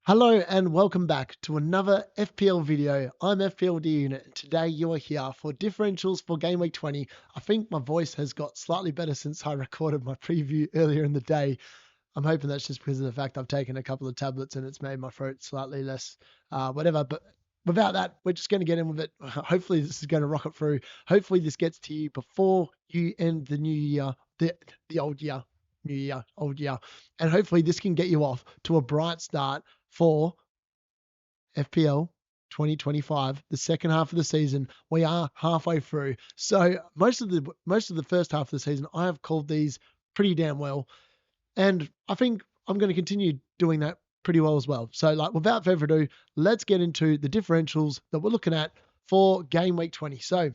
Hello and welcome back to another FPL video. I'm FPL Unit and today you are here for differentials for Game Week 20. I think my voice has got slightly better since I recorded my preview earlier in the day. I'm hoping that's just because of the fact I've taken a couple of tablets and it's made my throat slightly less whatever. But without that, we're just going to get in with it. Hopefully this is going to rocket through. Hopefully this gets to you before you end the new year, the old year, new year, old year. And hopefully this can get you off to a bright start for FPL 2025, the second half of the season. We are halfway through. So most of the first half of the season, I have called these pretty damn well. And I think I'm going to continue doing that pretty well as well. So without further ado, let's get into the differentials that we're looking at for game week 20. So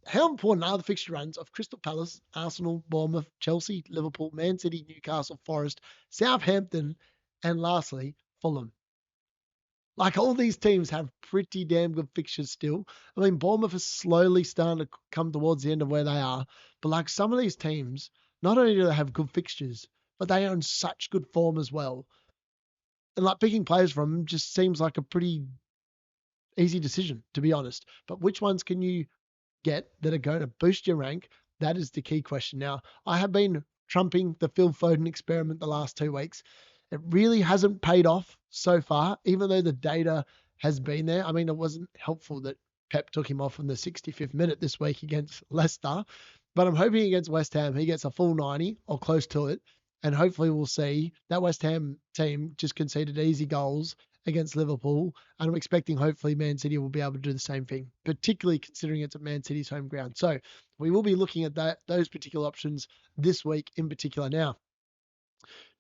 how important are the fixture runs of Crystal Palace, Arsenal, Bournemouth, Chelsea, Liverpool, Man City, Newcastle, Forest, Southampton, and lastly, Fulham? Like all these teams have pretty damn good fixtures still. I mean, Bournemouth is slowly starting to come towards the end of where they are. But like some of these teams, not only do they have good fixtures, but they are in such good form as well. And like picking players from them just seems like a pretty easy decision, to be honest. But which ones can you get that are going to boost your rank? That is the key question. Now, I have been trumping the Phil Foden experiment the last 2 weeks. It really hasn't paid off so far, even though the data has been there. I mean, it wasn't helpful that Pep took him off in the 65th minute this week against Leicester, but I'm hoping against West Ham he gets a full 90 or close to it. And hopefully we'll see that West Ham team just conceded easy goals against Liverpool. And I'm expecting hopefully Man City will be able to do the same thing, particularly considering it's at Man City's home ground. So we will be looking at those particular options this week in particular. Now,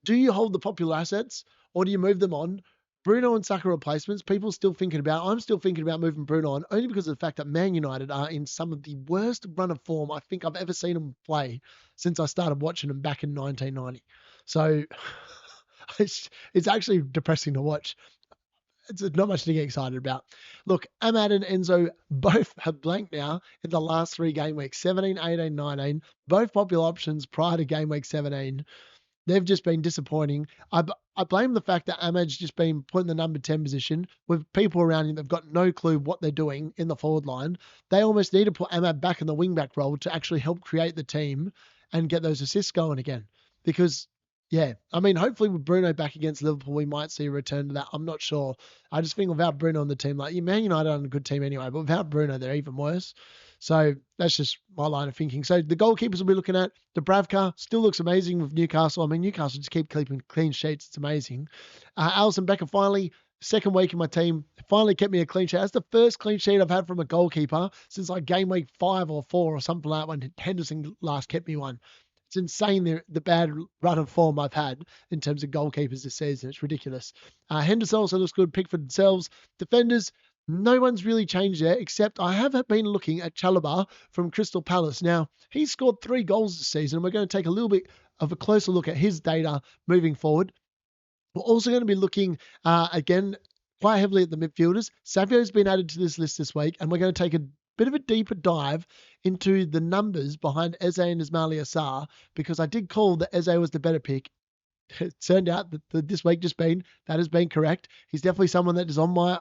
do you hold the popular assets or do you move them on? Bruno and Saka replacements, I'm still thinking about moving Bruno on only because of the fact that Man United are in some of the worst run of form I think I've ever seen them play since I started watching them back in 1990. So it's actually depressing to watch. It's not much to get excited about. Look, Ahmad and Enzo both have blanked now in the last 3 game weeks, 17, 18, 19, both popular options prior to game week 17. They've just been disappointing. I blame the fact that Ahmad's just been put in the number 10 position with people around him that've got no clue what they're doing in the forward line. They almost need to put Ahmad back in the wing-back role to actually help create the team and get those assists going again. Because, yeah, I mean, hopefully with Bruno back against Liverpool, we might see a return to that. I'm not sure. I just think without Bruno on the team, like Man United are a good team anyway, but without Bruno, they're even worse. So that's just my line of thinking. So the goalkeepers we'll be looking at, Dubravka still looks amazing with Newcastle. I mean, Newcastle just keep keeping clean sheets. It's amazing. Alisson Becker finally, second week in my team, finally kept me a clean sheet. That's the first clean sheet I've had from a goalkeeper since like game week 5 or 4 or something like that when Henderson last kept me one. It's insane the bad run of form I've had in terms of goalkeepers this season. It's ridiculous. Henderson also looks good. Pickford themselves. Defenders, no one's really changed there, except I have been looking at Chalobah from Crystal Palace. Now, he's scored 3 goals this season. We're going to take a little bit of a closer look at his data moving forward. We're also going to be looking, again, quite heavily at the midfielders. Savio's been added to this list this week, and we're going to take a bit of a deeper dive into the numbers behind Eze and Ismaila Sarr, because I did call that Eze was the better pick. It turned out that this week that has been correct. He's definitely someone that is on my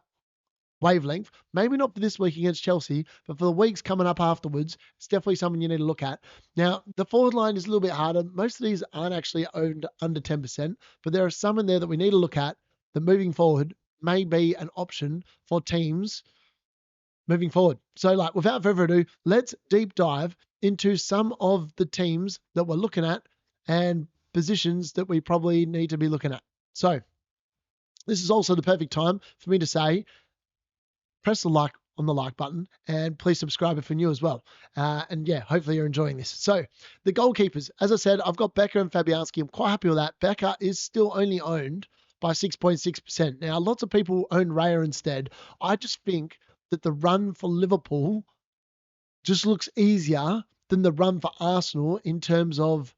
wavelength. Maybe not for this week against Chelsea, but for the weeks coming up afterwards, it's definitely something you need to look at. Now, the forward line is a little bit harder. Most of these aren't actually owned under 10%, but there are some in there that we need to look at that moving forward may be an option for teams moving forward. So without further ado, let's deep dive into some of the teams that we're looking at and positions that we probably need to be looking at. So this is also the perfect time for me to say, press the like on the like button and please subscribe if you're new as well. And yeah, hopefully you're enjoying this. So the goalkeepers, as I said, I've got Becker and Fabianski. I'm quite happy with that. Becker is still only owned by 6.6%. Now, lots of people own Raya instead. I just think that the run for Liverpool just looks easier than the run for Arsenal in terms of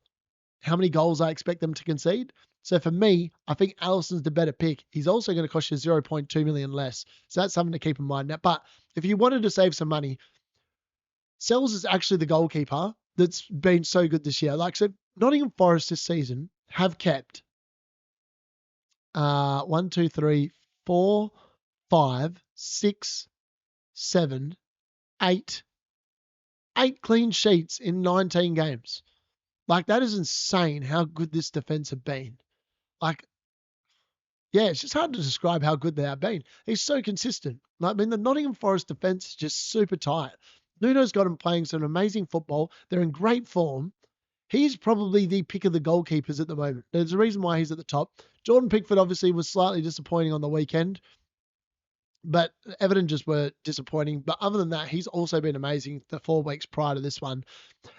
how many goals I expect them to concede. So for me, I think Alisson's the better pick. He's also going to cost you 0.2 million less. So that's something to keep in mind. Now, but if you wanted to save some money, Sells is actually the goalkeeper that's been so good this year. Like, so Nottingham Forest this season have kept 1, 2, 3, 4, 5, 6, 7, 8, 8 clean sheets in 19 games. Like, that is insane how good this defense have been. Like, yeah, it's just hard to describe how good they have been. He's so consistent. I mean, the Nottingham Forest defense is just super tight. Nuno's got him playing some amazing football. They're in great form. He's probably the pick of the goalkeepers at the moment. There's a reason why he's at the top. Jordan Pickford obviously was slightly disappointing on the weekend, but Everton just were disappointing. But other than that, he's also been amazing the 4 weeks prior to this one.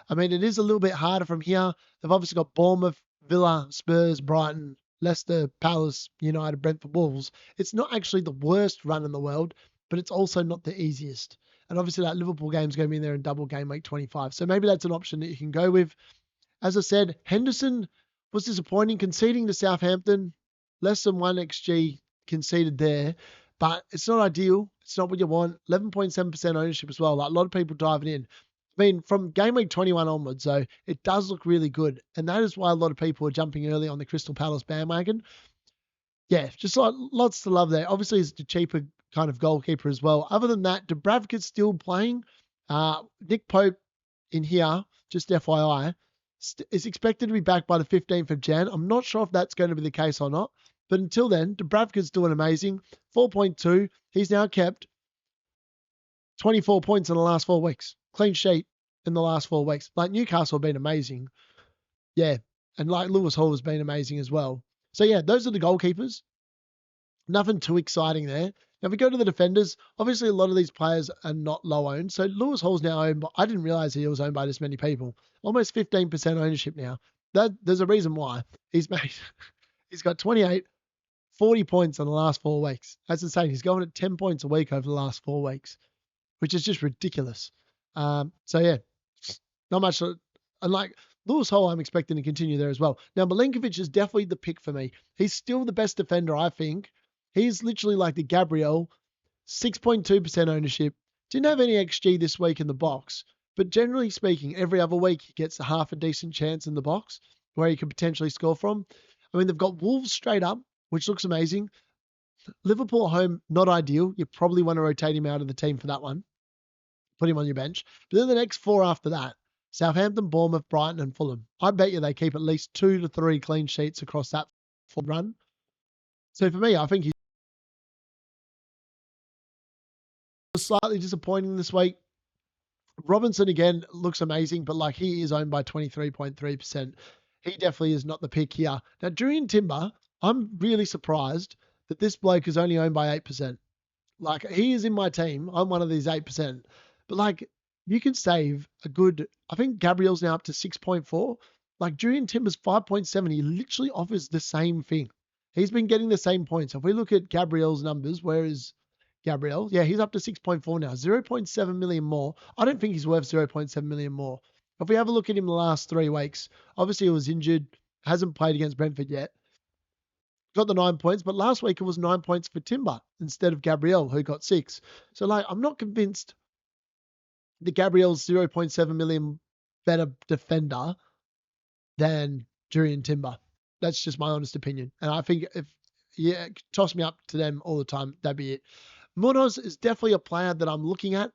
I mean, it is a little bit harder from here. They've obviously got Bournemouth, Villa, Spurs, Brighton, Leicester, Palace, United, Brentford, Wolves. It's not actually the worst run in the world, but it's also not the easiest. And obviously that Liverpool game's going to be in there in double game week 25. So maybe that's an option that you can go with. As I said, Henderson was disappointing, conceding to Southampton. Less than 1 XG conceded there, but it's not ideal. It's not what you want. 11.7% ownership as well. Like, a lot of people diving in. I mean, from game week 21 onwards, though, it does look really good. And that is why a lot of people are jumping early on the Crystal Palace bandwagon. Yeah, just like lots to love there. Obviously, it's the cheaper kind of goalkeeper as well. Other than that, Dubravka's still playing. Nick Pope in here, just FYI, is expected to be back by the 15th of Jan. I'm not sure if that's going to be the case or not. But until then, Dubravka's doing amazing. 4.2. He's now kept 24 points in the last 4 weeks. Clean sheet in the last 4 weeks. Like, Newcastle have been amazing. Yeah. And like Lewis Hall has been amazing as well. So yeah, those are the goalkeepers. Nothing too exciting there. Now, if we go to the defenders, obviously a lot of these players are not low owned. So Lewis Hall's now owned, but I didn't realize he was owned by this many people. Almost 15% ownership now. There's a reason why. He's got 28, 40 points in the last 4 weeks. That's insane. He's going at 10 points a week over the last 4 weeks, which is just ridiculous. So yeah, not much. And like Lewis Hall, I'm expecting to continue there as well. Now, Milinkovic is definitely the pick for me. He's still the best defender, I think. He's literally like the Gabriel, 6.2% ownership. Didn't have any XG this week in the box, but generally speaking, every other week he gets a half a decent chance in the box where he could potentially score from. I mean, they've got Wolves straight up, which looks amazing. Liverpool at home, not ideal. You probably want to rotate him out of the team for that one. Put him on your bench. But then the next 4 after that, Southampton, Bournemouth, Brighton, and Fulham. I bet you they keep at least 2 to 3 clean sheets across that run. So for me, I think he's slightly disappointing this week. Robinson, again, looks amazing, but like, he is owned by 23.3%. He definitely is not the pick here. Now, Julian Timber, I'm really surprised that this bloke is only owned by 8%. Like, he is in my team. I'm one of these 8%. But like, you can save a good, I think Gabriel's now up to 6.4. Like, Julian Timber's 5.7. He literally offers the same thing. He's been getting the same points. If we look at Gabriel's numbers, where is Gabriel? Yeah, he's up to 6.4 now. 0.7 million more. I don't think he's worth 0.7 million more. If we have a look at him the last 3 weeks, obviously he was injured, hasn't played against Brentford yet. Got the 9 points, but last week it was 9 points for Timber instead of Gabriel, who got 6. So like, I'm not convinced that Gabriel's 0.7 million better defender than Julian Timber. That's just my honest opinion. And I think if toss me up to them all the time, that'd be it. Munoz is definitely a player that I'm looking at.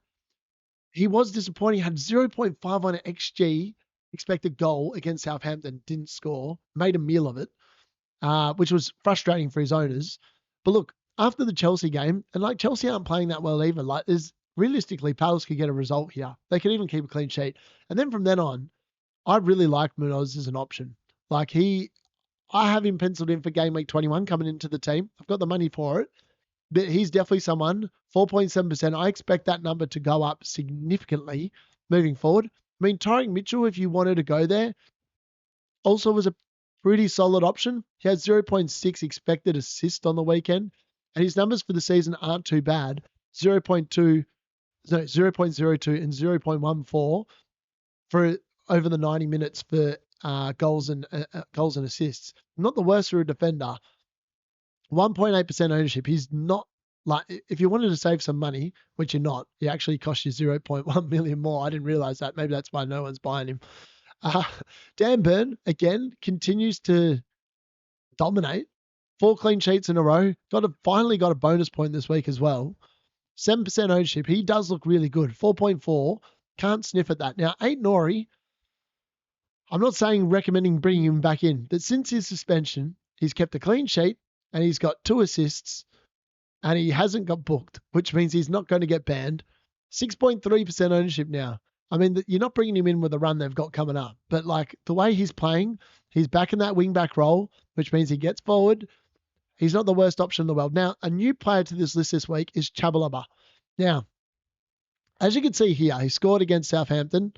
He was disappointing. He had 0.5 on an XG expected goal against Southampton. Didn't score. Made a meal of it, which was frustrating for his owners. But look, after the Chelsea game, and like, Chelsea aren't playing that well either. Like, realistically, Palace could get a result here. They could even keep a clean sheet. And then from then on, I really like Munoz as an option. Like, I have him penciled in for game week 21 coming into the team. I've got the money for it. But he's definitely someone, 4.7%. I expect that number to go up significantly moving forward. I mean, Tyrick Mitchell, if you wanted to go there, also was a pretty solid option. He had 0.6 expected assist on the weekend, and his numbers for the season aren't too bad. 0.02 and 0.14 for over the 90 minutes for goals and assists. Not the worst for a defender. 1.8% ownership. He's not, like, if you wanted to save some money, which you're not, he actually cost you 0.1 million more. I didn't realize that. Maybe that's why no one's buying him. Dan Burn, again, continues to dominate. 4 clean sheets in a row. Finally got a bonus point this week as well. 7% ownership. He does look really good. 4.4. Can't sniff at that. Now, 8 Nori, I'm not recommending bringing him back in, but since his suspension, he's kept a clean sheet and he's got 2 assists and he hasn't got booked, which means he's not going to get banned. 6.3% ownership now. I mean, you're not bringing him in with the run they've got coming up, but like the way he's playing, he's back in that wing back role, which means he gets forward. He's not the worst option in the world. Now, a new player to this list this week is Chabalaba. Now, as you can see here, he scored against Southampton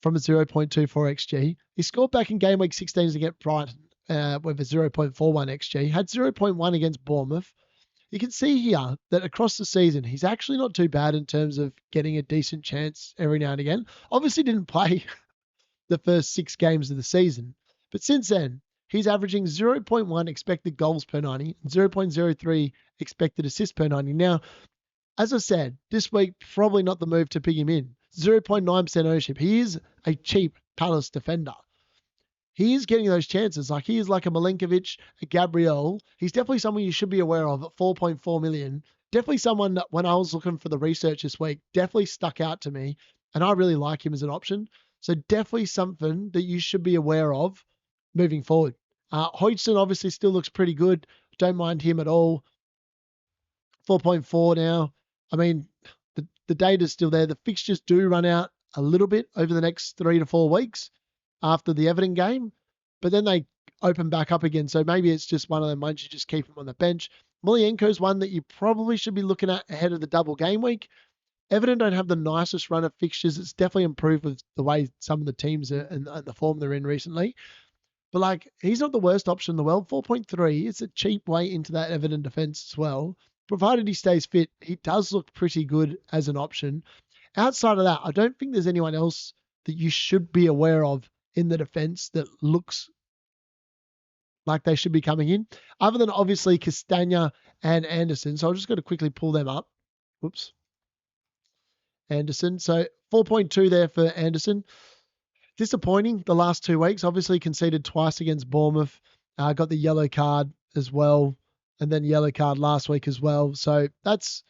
from a 0.24 XG. He scored back in game week 16 against Brighton with a 0.41 XG. Had 0.1 against Bournemouth. You can see here that across the season, he's actually not too bad in terms of getting a decent chance every now and again. Obviously didn't play the first 6 games of the season, but since then, he's averaging 0.1 expected goals per 90 and 0.03 expected assists per 90. Now, as I said, this week, probably not the move to pick him in. 0.9% ownership. He is a cheap Palace defender. He is getting those chances. Like he is like a Milinkovic, a Gabriel. He's definitely someone you should be aware of at 4.4 million. Definitely someone that when I was looking for the research this week, definitely stuck out to me. And I really like him as an option. So definitely something that you should be aware of moving forward. Hodgson obviously still looks pretty good. Don't mind him at all. 4.4 now. I mean, the data's still there. The fixtures do run out a little bit over the next 3 to 4 weeks after the Everton game, but then they open back up again. So maybe it's just one of them ones you just keep him on the bench. Mulienko's one that you probably should be looking at ahead of the double game week. Everton don't have the nicest run of fixtures. It's definitely improved with the way some of the teams are and the form they're in recently. But like, he's not the worst option in the world. 4.3, it's a cheap way into that Everton defense as well. Provided he stays fit, he does look pretty good as an option. Outside of that, I don't think there's anyone else that you should be aware of in the defense that looks like they should be coming in, other than obviously Castagna and Anderson. So I'm just going to quickly pull them up. Whoops. Anderson. So 4.2 there for Anderson. Disappointing the last 2 weeks. Obviously conceded twice against Bournemouth. Got the yellow card as well. And then yellow card last week as well. So that's,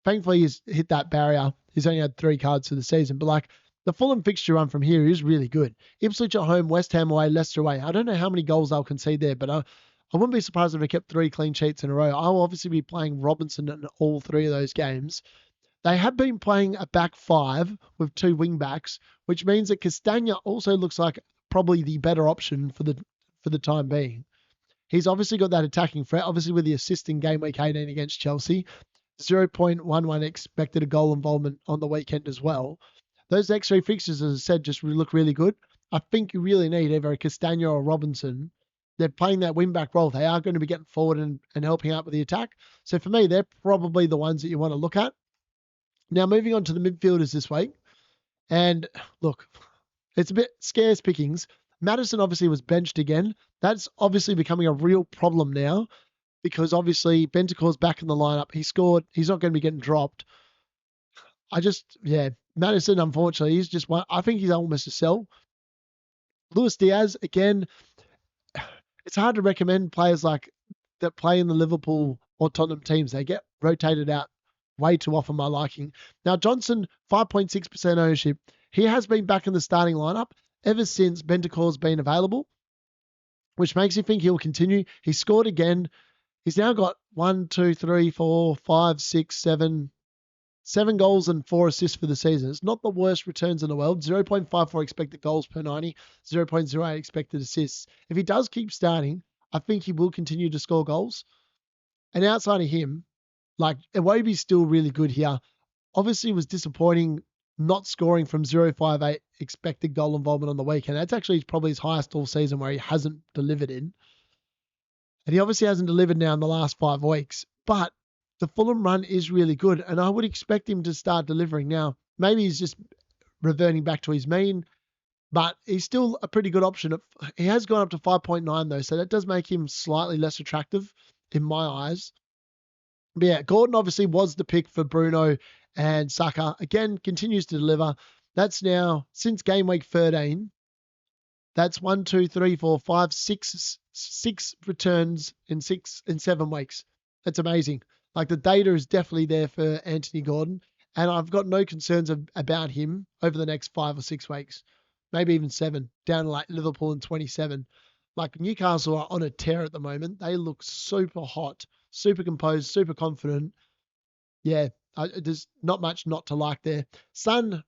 thankfully he's hit that barrier. He's only had 3 cards for the season. But like, the Fulham fixture run from here is really good. Ipswich at home, West Ham away, Leicester away. I don't know how many goals they'll concede there, but I wouldn't be surprised if they kept 3 clean sheets in a row. I'll obviously be playing Robinson in all 3 of those games. They have been playing a back 5 with 2 wing backs, which means that Castagna also looks like probably the better option for the time being. He's obviously got that attacking threat, obviously with the assist in game week 18 against Chelsea. 0.11 expected a goal involvement on the weekend as well. Those next 3 fixtures, as I said, just look really good. I think you really need either a Castagna or a Robinson. They're playing that wing-back role. They are going to be getting forward and helping out with the attack. So for me, they're probably the ones that you want to look at. Now, moving on to the midfielders this week. And look, it's a bit scarce pickings. Maddison obviously was benched again. That's obviously becoming a real problem now because obviously Bentancur's back in the lineup. He scored. He's not going to be getting dropped. Maddison, unfortunately, he's just one. I think he's almost a sell. Luis Diaz, again, it's hard to recommend players like that play in the Liverpool or Tottenham teams. They get rotated out way too often, my liking. Now, Johnson, 5.6% ownership. He has been back in the starting lineup ever since Bentancur's been available, which makes me think he'll continue. He scored again. He's now got 7 goals and 4 assists for the season. It's not the worst returns in the world. 0.54 expected goals per 90, 0.08 expected assists. If he does keep starting, I think he will continue to score goals. And outside of him, like, Iwobi's still really good here. Obviously, it was disappointing not scoring from 0.58 expected goal involvement on the weekend. That's actually probably his highest all season where he hasn't delivered in. And he obviously hasn't delivered now in the last 5 weeks. But the Fulham run is really good, and I would expect him to start delivering. Now, maybe he's just reverting back to his mean, but he's still a pretty good option. He has gone up to 5.9 though, so that does make him slightly less attractive in my eyes. But yeah, Gordon obviously was the pick for Bruno and Saka. Again, continues to deliver. That's now, since game week 13, That's 1, 2, 3, 4, 5, 6 returns in 7 weeks. That's amazing. Like, the data is definitely there for Anthony Gordon, and I've got no concerns about him over the next 5 or 6 weeks, maybe even 7, down to like Liverpool in 27. Like, Newcastle are on a tear at the moment. They look super hot, super composed, super confident. Yeah, there's not much not to like there. Son,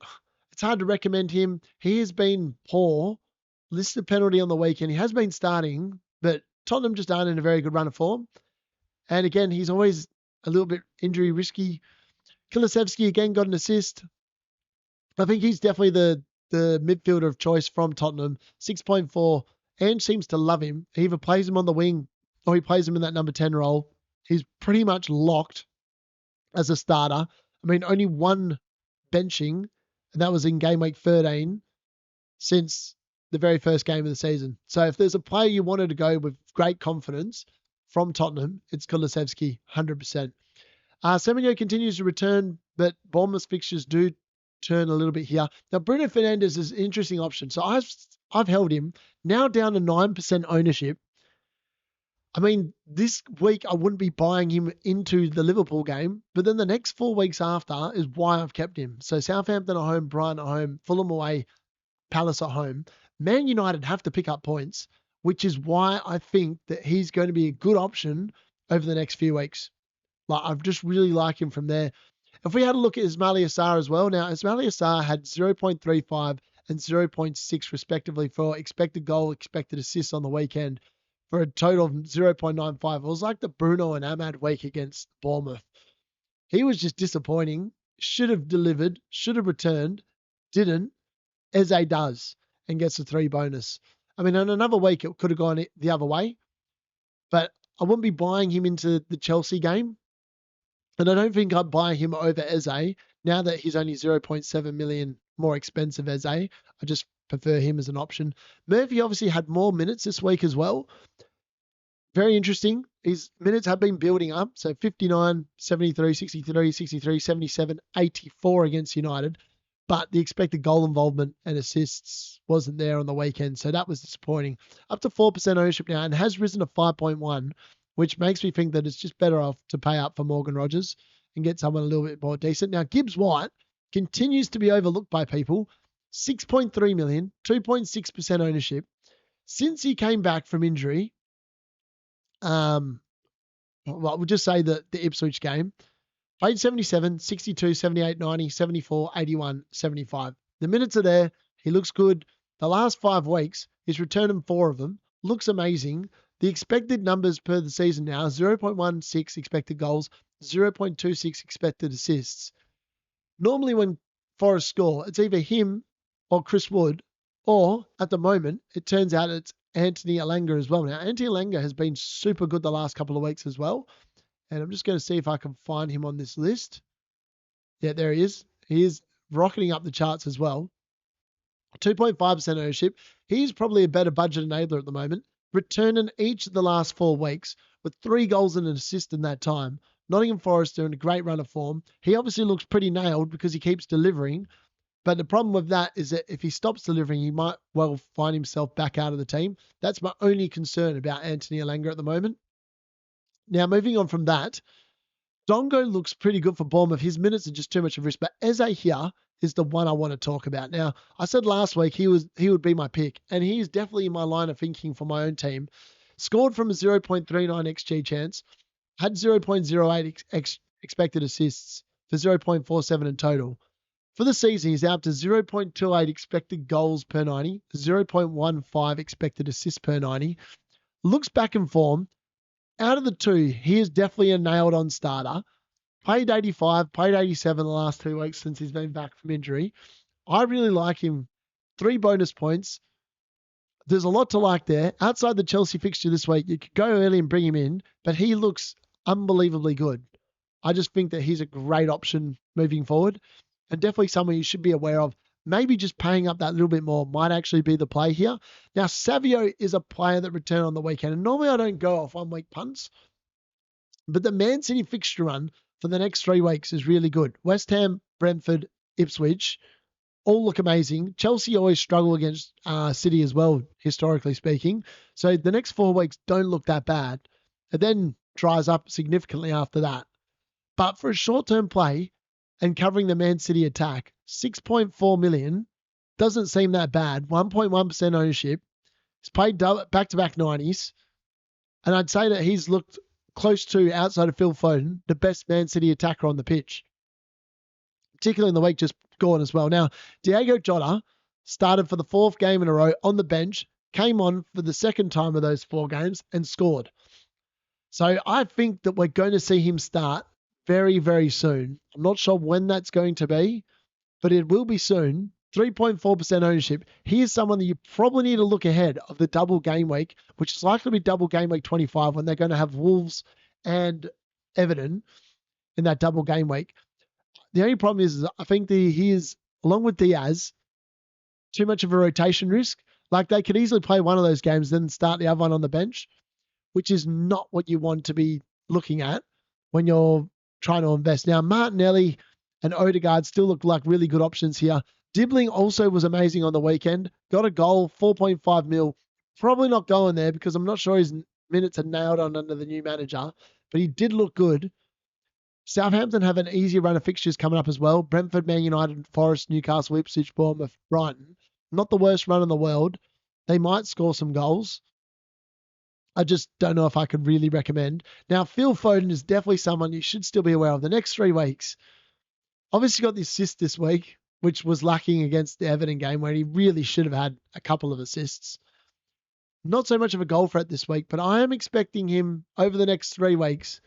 it's hard to recommend him. He has been poor. Listed penalty on the weekend. He has been starting, but Tottenham just aren't in a very good run of form. And again, he's always a little bit injury risky. Kulusevski again got an assist. I think he's definitely the midfielder of choice from Tottenham. 6.4. Ange seems to love him. He either plays him on the wing or he plays him in that number 10 role. He's pretty much locked as a starter. I mean, only one benching, and that was in game week 13 since the very first game of the season. So if there's a player you wanted to go with great confidence from Tottenham, it's Kulusevski, 100%. Semenyo continues to return, but Bournemouth's fixtures do turn a little bit here. Now, Bruno Fernandes is an interesting option. So I've held him, now down to 9% ownership. I mean, this week I wouldn't be buying him into the Liverpool game, but then the next 4 weeks after is why I've kept him. So Southampton at home, Brighton at home, Fulham away, Palace at home. Man United have to pick up points, which is why I think that he's going to be a good option over the next few weeks. Like, I've just really like him from there. If we had a look at Ismaila Sarr as well, now Ismaila Sarr had 0.35 and 0.6 respectively for expected goal, expected assists on the weekend, for a total of 0.95. It was like the Bruno and Ahmad week against Bournemouth. He was just disappointing. Should have delivered, should have returned, didn't. Eze does and gets a 3 bonus. I mean, on another week, it could have gone the other way, but I wouldn't be buying him into the Chelsea game. And I don't think I'd buy him over Eze now that he's only 0.7 million more expensive Eze. I just prefer him as an option. Murphy obviously had more minutes this week as well. Very interesting. His minutes have been building up. So 59, 73, 63, 63, 77, 84 against United. But the expected goal involvement and assists wasn't there on the weekend. So that was disappointing. Up to 4% ownership now and has risen to 5.1, which makes me think that it's just better off to pay up for Morgan Rogers and get someone a little bit more decent. Now, Gibbs-White continues to be overlooked by people. 6.3 million, 2.6% ownership. Since he came back from injury, well, we'll just say that the Ipswich game, played 77, 62, 78, 90, 74, 81, 75. The minutes are there. He looks good. The last 5 weeks, he's returned in 4 of them. Looks amazing. The expected numbers per the season now, 0.16 expected goals, 0.26 expected assists. Normally when Forest score, it's either him or Chris Wood, or at the moment, it turns out it's Anthony Elanga as well. Now, Anthony Elanga has been super good the last couple of weeks as well. And I'm just going to see if I can find him on this list. Yeah, there he is. He is rocketing up the charts as well. 2.5% ownership. He's probably a better budget enabler at the moment. Returning each of the last 4 weeks with 3 goals and an assist in that time. Nottingham Forest are in a great run of form. He obviously looks pretty nailed because he keeps delivering. But the problem with that is that if he stops delivering, he might well find himself back out of the team. That's my only concern about Anthony Elanga at the moment. Now, moving on from that, Dongo looks pretty good for Bournemouth. His minutes are just too much of a risk. But Eze here is the one I want to talk about. Now, I said last week he would be my pick, and he is definitely in my line of thinking for my own team. Scored from a 0.39 XG chance, had 0.08 expected assists for 0.47 in total. For the season, he's out to 0.28 expected goals per 90, 0.15 expected assists per 90. Looks back in form. Out of the 2, he is definitely a nailed-on starter. Played 85, played 87 the last 2 weeks since he's been back from injury. I really like him. 3 bonus points. There's a lot to like there. Outside the Chelsea fixture this week, you could go early and bring him in, but he looks unbelievably good. I just think that he's a great option moving forward and definitely someone you should be aware of. Maybe just paying up that little bit more might actually be the play here. Now, Savio is a player that returned on the weekend, and normally I don't go off 1 week punts, but the Man City fixture run for the next 3 weeks is really good. West Ham, Brentford, Ipswich, all look amazing. Chelsea always struggle against City as well, historically speaking. So the next 4 weeks don't look that bad. It then dries up significantly after that. But for a short-term play and covering the Man City attack, 6.4 million doesn't seem that bad. 1.1% ownership. He's played back-to-back 90s. And I'd say that he's looked close to, outside of Phil Foden, the best Man City attacker on the pitch, particularly in the week just gone as well. Now, Diogo Jota started for the 4th game in a row on the bench, came on for the 2nd time of those 4 games and scored. So I think that we're going to see him start very, very soon. I'm not sure when that's going to be, but it will be soon. 3.4% ownership. He is someone that you probably need to look ahead of the double game week, which is likely to be double game week 25 when they're going to have Wolves and Everton in that double game week. The only problem is I think he is, along with Diaz, too much of a rotation risk. Like they could easily play one of those games, then start the other one on the bench, which is not what you want to be looking at when you're trying to invest. Now, Martinelli and Odegaard still look like really good options here. Dibbling also was amazing on the weekend. Got a goal, 4.5 mil. Probably not going there because I'm not sure his minutes are nailed on under the new manager, but he did look good. Southampton have an easier run of fixtures coming up as well. Brentford, Man United, Forest, Newcastle, Ipswich, Bournemouth, Brighton. Not the worst run in the world. They might score some goals. I just don't know if I could really recommend. Now, Phil Foden is definitely someone you should still be aware of. The next 3 weeks, obviously got the assist this week, which was lacking against the Everton game where he really should have had a couple of assists. Not so much of a goal threat this week, but I am expecting him over the next 3 weeks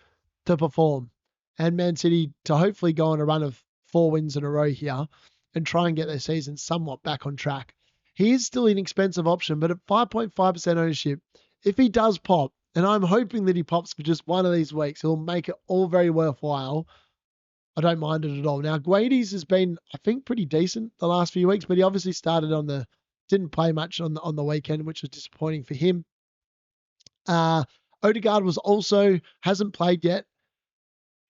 to perform and Man City to hopefully go on a run of 4 wins in a row here and try and get their season somewhat back on track. He is still an expensive option, but at 5.5% ownership, if he does pop, and I'm hoping that he pops for just one of these weeks, he'll make it all very worthwhile. I don't mind it at all. Now, Guedes has been, I think, pretty decent the last few weeks, but he obviously started didn't play much on the weekend, which was disappointing for him. Odegaard hasn't played yet.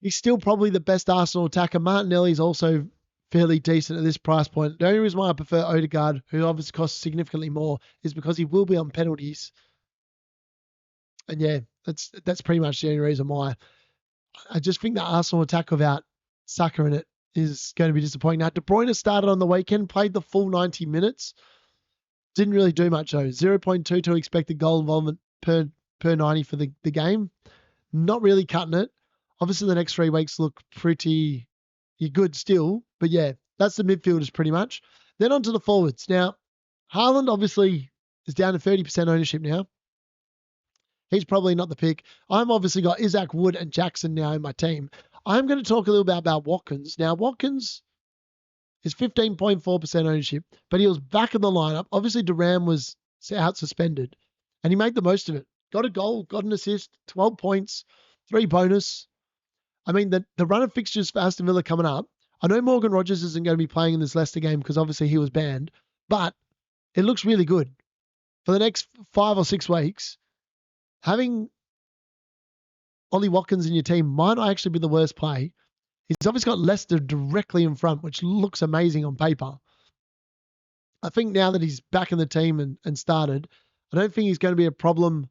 He's still probably the best Arsenal attacker. Martinelli's also fairly decent at this price point. The only reason why I prefer Odegaard, who obviously costs significantly more, is because he will be on penalties. And yeah, that's pretty much the only reason why. I just think the Arsenal attack without Saka in it is going to be disappointing. Now, De Bruyne started on the weekend, played the full 90 minutes. Didn't really do much though. 0.22 expected goal involvement per 90 for the game. Not really cutting it. Obviously, the next 3 weeks look pretty good still. But yeah, that's the midfielders pretty much. Then on to the forwards. Now, Haaland obviously is down to 30% ownership now. He's probably not the pick. I'm obviously got Isaac, Wood, and Jackson now in my team. I'm going to talk a little bit about Watkins. Now, Watkins is 15.4% ownership, but he was back in the lineup. Obviously, Duran was out suspended, and he made the most of it. Got a goal, got an assist, 12 points, 3 bonus. I mean, the run of fixtures for Aston Villa coming up. I know Morgan Rogers isn't going to be playing in this Leicester game because obviously he was banned, but it looks really good. For the next 5 or 6 weeks, having Ollie Watkins in your team might not actually be the worst play. He's obviously got Leicester directly in front, which looks amazing on paper. I think now that he's back in the team and started, I don't think he's going to be a problem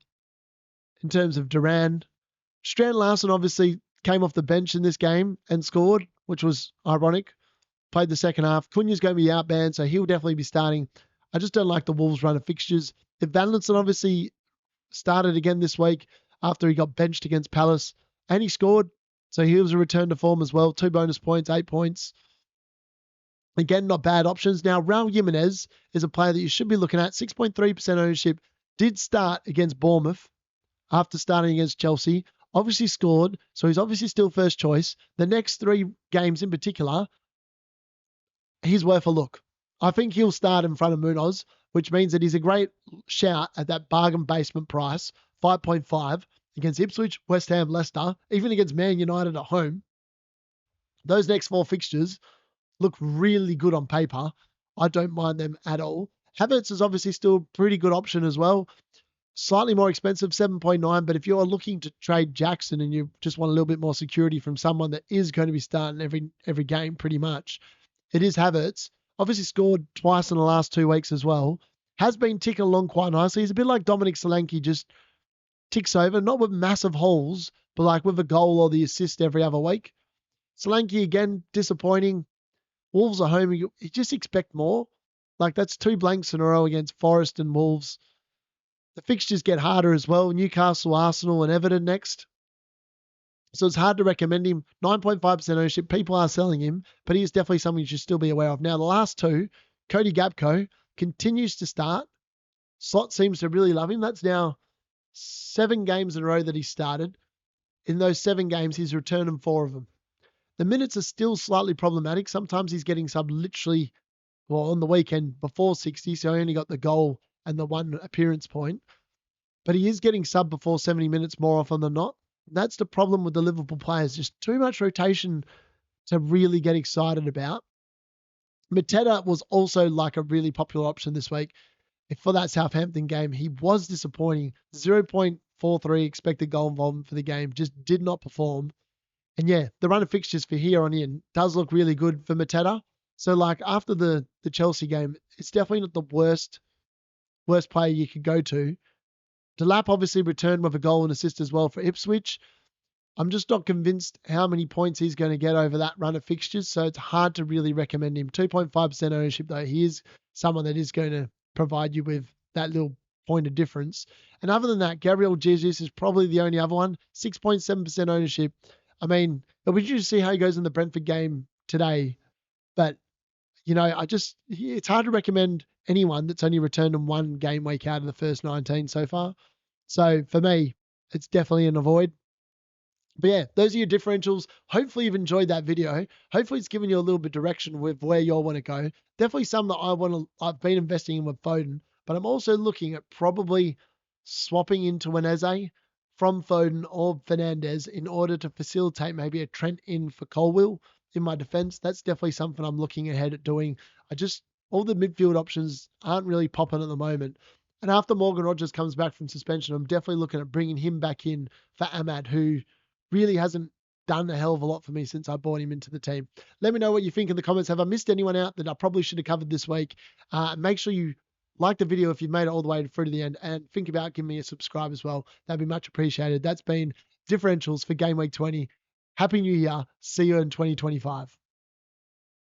in terms of Duran. Strand Larson obviously came off the bench in this game and scored, which was ironic. Played the second half. Cunha's going to be out banned, so he'll definitely be starting. I just don't like the Wolves run of fixtures. If Vanlinson obviously started again this week after he got benched against Palace, and he scored, so he was a return to form as well. 2 bonus points, 8 points. Again, not bad options. Now, Raul Jimenez is a player that you should be looking at. 6.3% ownership. Did start against Bournemouth after starting against Chelsea. Obviously scored, so he's obviously still first choice. The next 3 games in particular, he's worth a look. I think he'll start in front of Munoz, which means that he's a great shout at that bargain basement price, 5.5, against Ipswich, West Ham, Leicester, even against Man United at home. Those next 4 fixtures look really good on paper. I don't mind them at all. Havertz is obviously still a pretty good option as well. Slightly more expensive, 7.9, but if you're looking to trade Jackson and you just want a little bit more security from someone that is going to be starting every game pretty much, it is Havertz. Obviously scored twice in the last 2 weeks as well. Has been ticking along quite nicely. He's a bit like Dominic Solanke, just ticks over, not with massive hauls, but like with a goal or the assist every other week. Solanke, again, disappointing. Wolves are home. You just expect more. Like, that's 2 blanks in a row against Forest and Wolves. The fixtures get harder as well. Newcastle, Arsenal, and Everton next. So it's hard to recommend him. 9.5% ownership. People are selling him, but he is definitely something you should still be aware of. Now, the last 2, Cody Gapco continues to start. Slot seems to really love him. That's now 7 games in a row that he started. In those 7 games, he's returned in 4 of them. The minutes are still slightly problematic. Sometimes he's getting subbed literally, on the weekend before 60, so he only got the goal and the 1 appearance point. But he is getting subbed before 70 minutes more often than not. That's the problem with the Liverpool players. Just too much rotation to really get excited about. Mateta was also like a really popular option this week. For that Southampton game, he was disappointing. 0.43 expected goal involvement for the game. Just did not perform. And yeah, the run of fixtures for here on in does look really good for Mateta. So like after the Chelsea game, it's definitely not the worst player you could go to. Delap obviously returned with a goal and assist as well for Ipswich. I'm just not convinced how many points he's going to get over that run of fixtures, so it's hard to really recommend him. 2.5% ownership, though. He is someone that is going to provide you with that little point of difference. And other than that, Gabriel Jesus is probably the only other one. 6.7% ownership. I mean, it'll be interesting to see how he goes in the Brentford game today. But, it's hard to recommend anyone that's only returned in 1 game week out of the first 19 so far. So for me, it's definitely an avoid. But yeah, those are your differentials. Hopefully you've enjoyed that video. Hopefully it's given you a little bit of direction with where you all want to go. Definitely some that I've been investing in with Foden, but I'm also looking at probably swapping into an Eze from Foden or Fernandez in order to facilitate maybe a Trent in for Colwill in my defense. That's definitely something I'm looking ahead at doing. All the midfield options aren't really popping at the moment. And after Morgan Rogers comes back from suspension, I'm definitely looking at bringing him back in for Ahmad, who really hasn't done a hell of a lot for me since I brought him into the team. Let me know what you think in the comments. Have I missed anyone out that I probably should have covered this week? Make sure you like the video if you've made it all the way through to the end, and think about giving me a subscribe as well. That'd be much appreciated. That's been Differentials for Game Week 20. Happy New Year. See you in 2025.